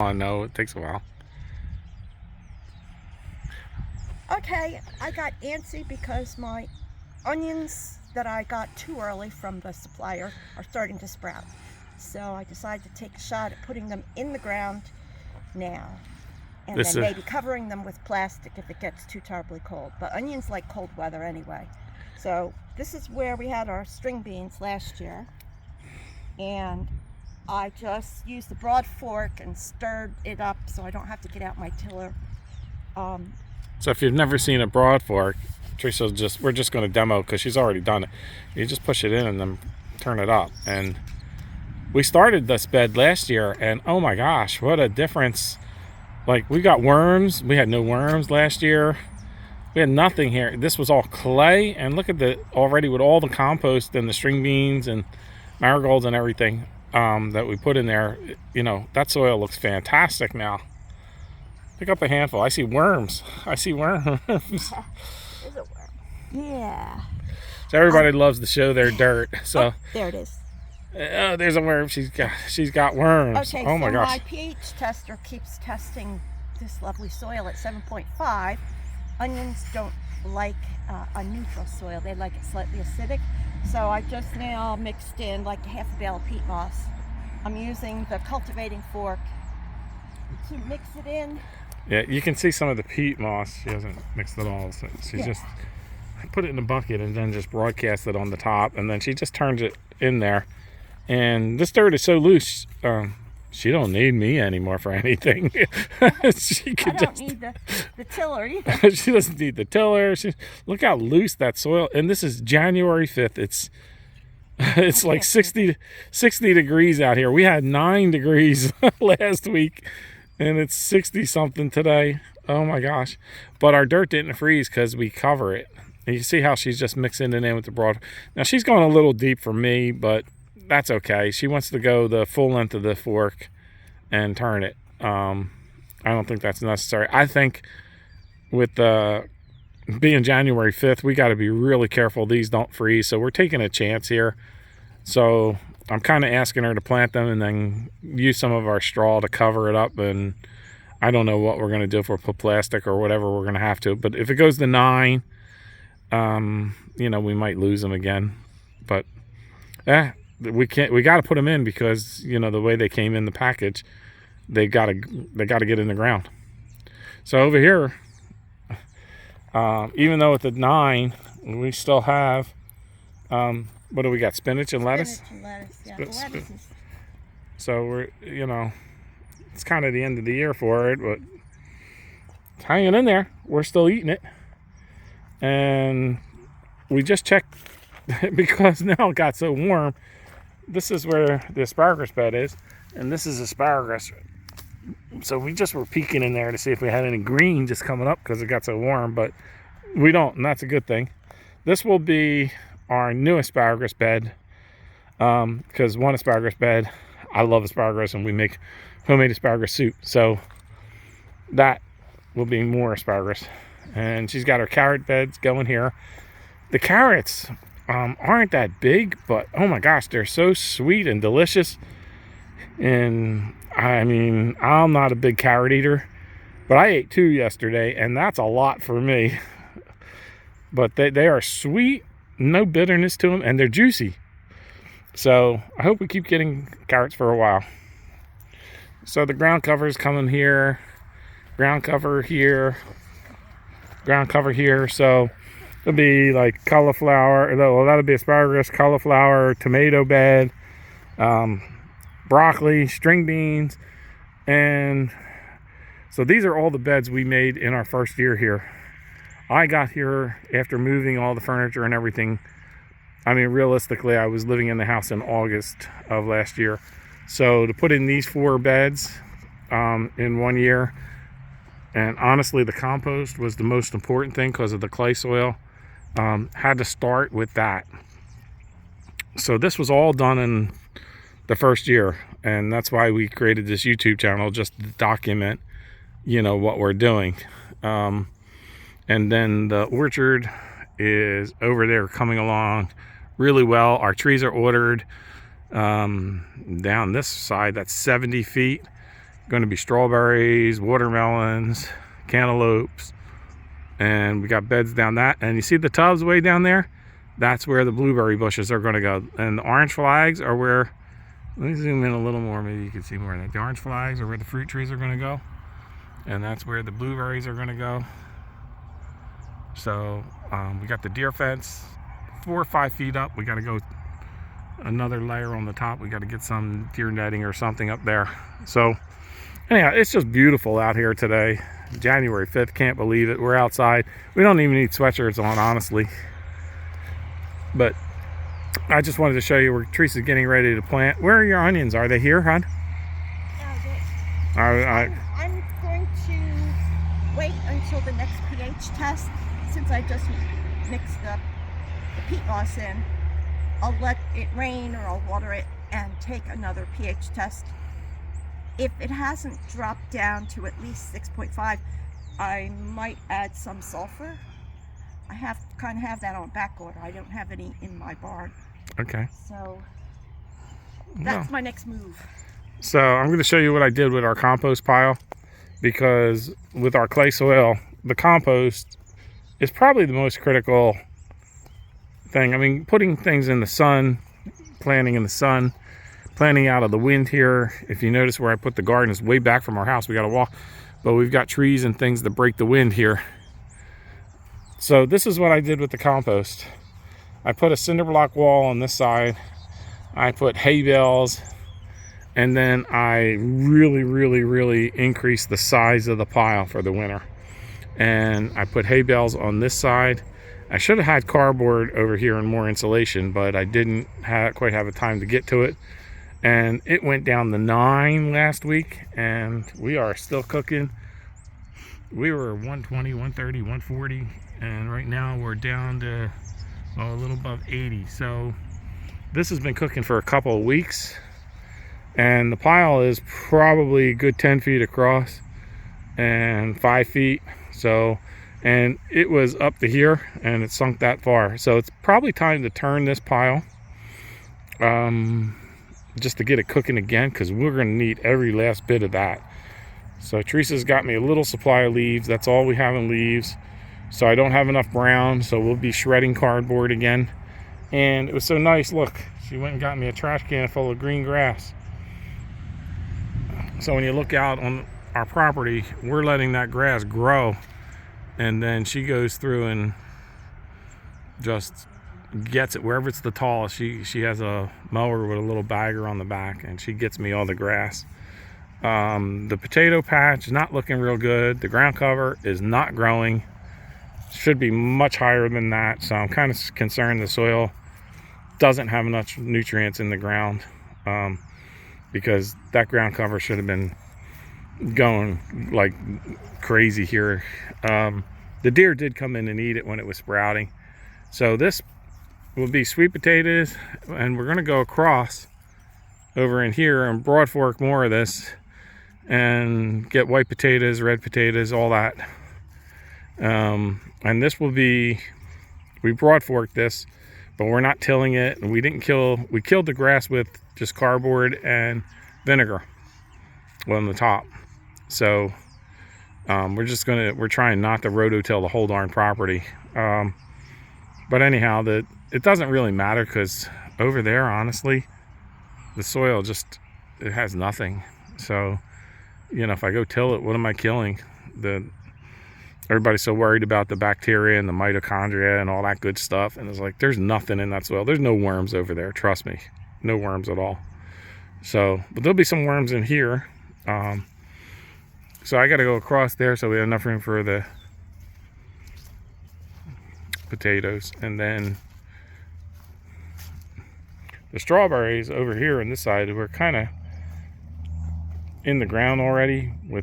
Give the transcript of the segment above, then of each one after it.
Oh no, it takes a while. Okay, I got antsy because my onions that I got too early from the supplier are starting to sprout. So I decided to take a shot at putting them in the ground now. And This then is maybe covering them with plastic if it gets too terribly cold. But onions like cold weather anyway. So this is where we had our string beans last year. And I just used the broad fork and stirred it up so I don't have to get out my tiller. so if you've never seen a broad fork, we're just going to demo because she's already done it. You just push it in and then turn it up. And we started this bed last year, and oh my gosh, what a difference! Like, we got worms. We had no worms last year. We had nothing here. This was all clay, and look at the already with all the compost and the string beans and marigolds and everything that we put in there. You know, that soil looks fantastic now. Pick up a handful. I see worms. I see worms. Is it worm? Yeah. So everybody loves to show their dirt. So there it is. oh, there's a worm. She's got worms. Okay, oh my so gosh. my pH tester keeps testing this lovely soil at 7.5. Onions don't like a neutral soil. They like it slightly acidic. So I just now mixed in like a half a bale of peat moss. I'm using the cultivating fork to mix it in. Yeah, you can see some of the peat moss. She hasn't mixed it all. So she just put it in a bucket and then just broadcast it on the top. And then she just turns it in there. And this dirt is so loose, she don't need me anymore for anything. She could I don't need the tiller either. She doesn't need the tiller. Look how loose that soil. And this is January 5th. It's like 60 degrees out here. We had 9 degrees last week, and it's 60 something today. Oh my gosh. But our dirt didn't freeze because we cover it. And you see how she's just mixing it in with the broad. Now she's going a little deep for me, but that's okay. She wants to go the full length of the fork and turn it. I don't think that's necessary. I think with being January 5th, we got to be really careful these don't freeze. So we're taking a chance here. So I'm kind of asking her to plant them and then use some of our straw to cover it up. And I don't know what we're going to do if we put plastic or whatever we're going to have to. But if it goes to 9, you know, we might lose them again. But we got to put them in because, you know, the way they came in the package, they got to get in the ground. So over here, even though at the 9 we still have what do we got? Spinach and lettuce. Spinach and lettuce, yeah. Lettuces. So we're, you know, it's kind of the end of the year for it, but it's hanging in there. We're still eating it, and we just checked because now it got so warm. This is where the asparagus bed is, and this is asparagus. So we just were peeking in there to see if we had any green just coming up because it got so warm, but we don't, and that's a good thing. This will be our new asparagus bed because one asparagus bed, I love asparagus, and we make homemade asparagus soup. So that will be more asparagus. And she's got her carrot beds going here. The carrots aren't that big, but oh my gosh, they're so sweet and delicious. And I mean, I'm not a big carrot eater, but I ate 2 yesterday, and that's a lot for me. But they are sweet, no bitterness to them, and they're juicy. So I hope we keep getting carrots for a while. So the ground cover is coming here, ground cover here, ground cover here. So it'll be like cauliflower, well, that'll be asparagus, cauliflower, tomato bed, broccoli, string beans. And so these are all the beds we made in our first year here. I got here after moving all the furniture and everything. I mean, realistically, I was living in the house in August of last year. So to put in these 4 beds in 1 year, and honestly, the compost was the most important thing because of the clay soil. Had to start with that. So this was all done in the first year, and that's why we created this YouTube channel, just to document, you know, what we're doing. And then the orchard is over there coming along really well. Our trees are ordered down this side. That's 70 feet. going to be strawberries, watermelons, cantaloupes, and we got beds down that. And you see the tubs way down there? That's where the blueberry bushes are going to go. And the orange flags are where, let me zoom in a little more, maybe you can see more of that. The orange flags are where the fruit trees are going to go. And that's where the blueberries are going to go. So we got the deer fence 4 or 5 feet up. We got to go another layer on the top. We got to get some deer netting or something up there. So anyhow, it's just beautiful out here today. January 5th, can't believe it. We're outside. We don't even need sweatshirts on, honestly. But I just wanted to show you where Teresa's getting ready to plant. Where are your onions? Are they here, hon? I'm going to wait until the next pH test. Since I just mixed up the peat moss in, I'll let it rain or I'll water it and take another pH test. If it hasn't dropped down to at least 6.5, I might add some sulfur. I have to kind of have that on back order. I don't have any in my barn. Okay. So that's my next move. So I'm going to show you what I did with our compost pile, because with our clay soil, the compost is probably the most critical thing. I mean, putting things in the sun, planting in the sun, planting out of the wind here. If you notice where I put the garden is way back from our house. We got to walk, but we've got trees and things that break the wind here. So this is what I did with the compost. I put a cinder block wall on this side. I put hay bales, and then I really increased the size of the pile for the winter. And I put hay bales on this side. I should have had cardboard over here and more insulation, but I didn't quite have the time to get to it. And it went down to 9 last week, and we are still cooking. We were 120, 130, 140, and right now we're down to a little above 80. So this has been cooking for a couple of weeks, and the pile is probably a good 10 feet across and 5 feet. So, and it was up to here and it sunk that far. So it's probably time to turn this pile just to get it cooking again, because we're going to need every last bit of that. So Teresa's got me a little supply of leaves. That's all we have in leaves. So I don't have enough brown, so we'll be shredding cardboard again. And it was so nice, look, she went and got me a trash can full of green grass. So when you look out on our property, we're letting that grass grow, and then she goes through and just gets it wherever it's the tallest. She has a mower with a little bagger on the back, and she gets me all the grass. The potato patch is not looking real good. The ground cover is not growing. Should be much higher than that, so I'm kind of concerned the soil doesn't have enough nutrients in the ground, because that ground cover should have been going like crazy here. The deer did come in and eat it when it was sprouting. So this will be sweet potatoes, and we're going to go across over in here and broad fork more of this and get white potatoes, red potatoes, all that. And this will be, we broad forked this, but we're not tilling it, and we killed the grass with just cardboard and vinegar on the top. So we're trying not to rototill the whole darn property. But anyhow, it doesn't really matter, because over there, honestly, the soil it has nothing. So, if I go till it, what am I killing? Everybody's so worried about the bacteria and the mitochondria and all that good stuff, and it's like, there's nothing in that soil. There's no worms over there, trust me. No worms at all. So, but there'll be some worms in here. So I got to go across there so we have enough room for the potatoes. And then the strawberries over here on this side, we're kind of in the ground already we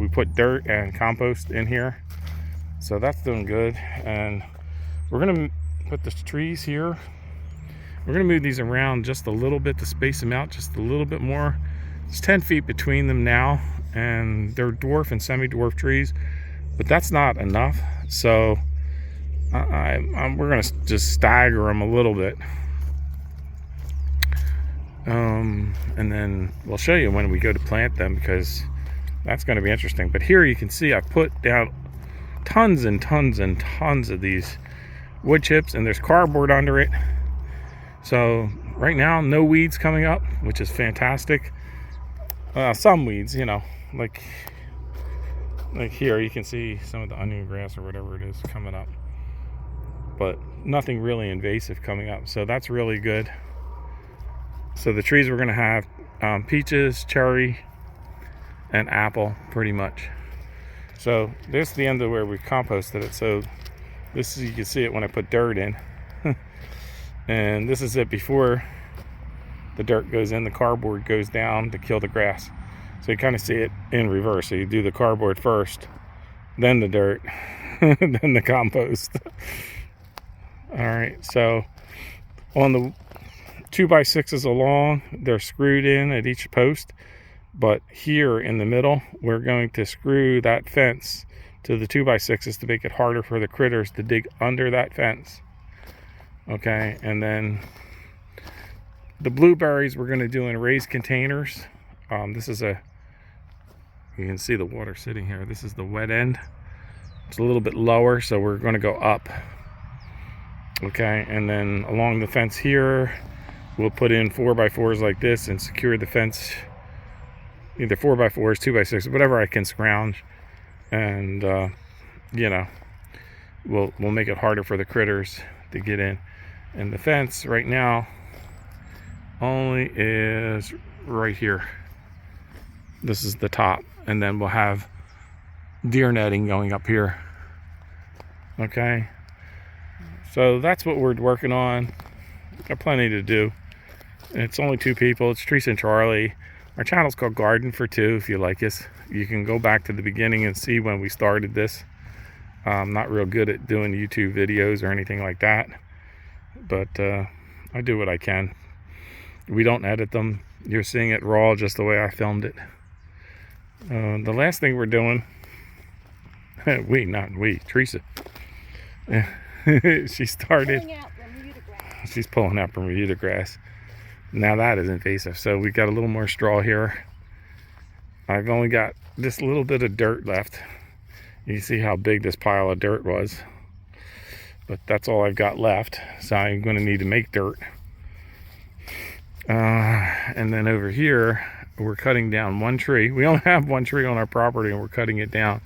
put dirt and compost in here. So that's doing good. And we're going to put the trees here. We're going to move these around just a little bit to space them out just a little bit more. It's 10 feet between them now, and they're dwarf and semi-dwarf trees, but that's not enough. So we're going to just stagger them a little bit. And then we'll show you when we go to plant them, because that's going to be interesting. But here you can see I've put down tons and tons and tons of these wood chips, and there's cardboard under it. So right now, no weeds coming up, which is fantastic. Some weeds, you know, like here you can see some of the onion grass or whatever it is coming up, but nothing really invasive coming up, so that's really good. So the trees we're going to have peaches, cherry, and apple, pretty much. So this is the end of where we composted it. So this is, you can see it when I put dirt in. And this is it before the dirt goes in, the cardboard goes down to kill the grass. So you kind of see it in reverse. So you do the cardboard first, then the dirt, then the compost. All right, so on the 2x6s along, they're screwed in at each post. But here in the middle, we're going to screw that fence to the 2x6s to make it harder for the critters to dig under that fence. Okay, and then the blueberries we're going to do in raised containers. This is you can see the water sitting here. This is the wet end. It's a little bit lower, so we're going to go up. Okay, and then along the fence here, we'll put in 4x4s like this and secure the fence, either 4x4s, 2x6, whatever I can scrounge. And, you know, we'll make it harder for the critters to get in. And the fence right now only is right here. This is the top, and then we'll have deer netting going up here. Okay, so that's what we're working on. Got plenty to do. It's only 2 people. It's Teresa and Charlie. Our channel's called Garden for Two. If you like us, you can go back to the beginning and see when we started this. I'm not real good at doing YouTube videos or anything like that, but I do what I can. We don't edit them. You're seeing it raw just the way I filmed it. The last thing we're doing, Teresa. She started. She's pulling out Bermuda grass. Now that is invasive. So we got a little more straw here. I've only got this little bit of dirt left. You can see how big this pile of dirt was. But that's all I've got left. So I'm going to need to make dirt. And then over here, we're cutting down one tree. We only have one tree on our property, and we're cutting it down.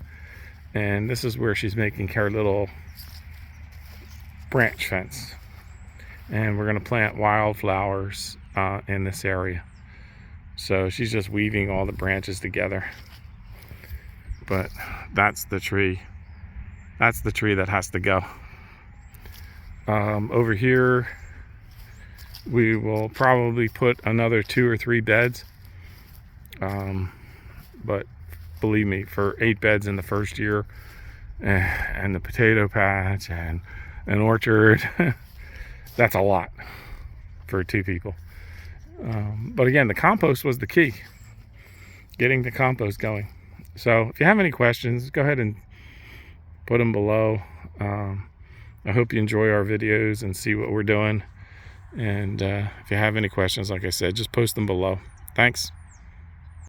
And this is where she's making her little branch fence. And we're going to plant wildflowers in this area. So she's just weaving all the branches together. But that's the tree. That's the tree that has to go. Over here, we will probably put another 2 or 3 beds. But believe me, for 8 beds in the first year, and the potato patch and an orchard, that's a lot for 2 people. But again, the compost was the key. Getting the compost going. So if you have any questions, go ahead and put them below. I hope you enjoy our videos and see what we're doing. And if you have any questions, like I said, just post them below. Thanks.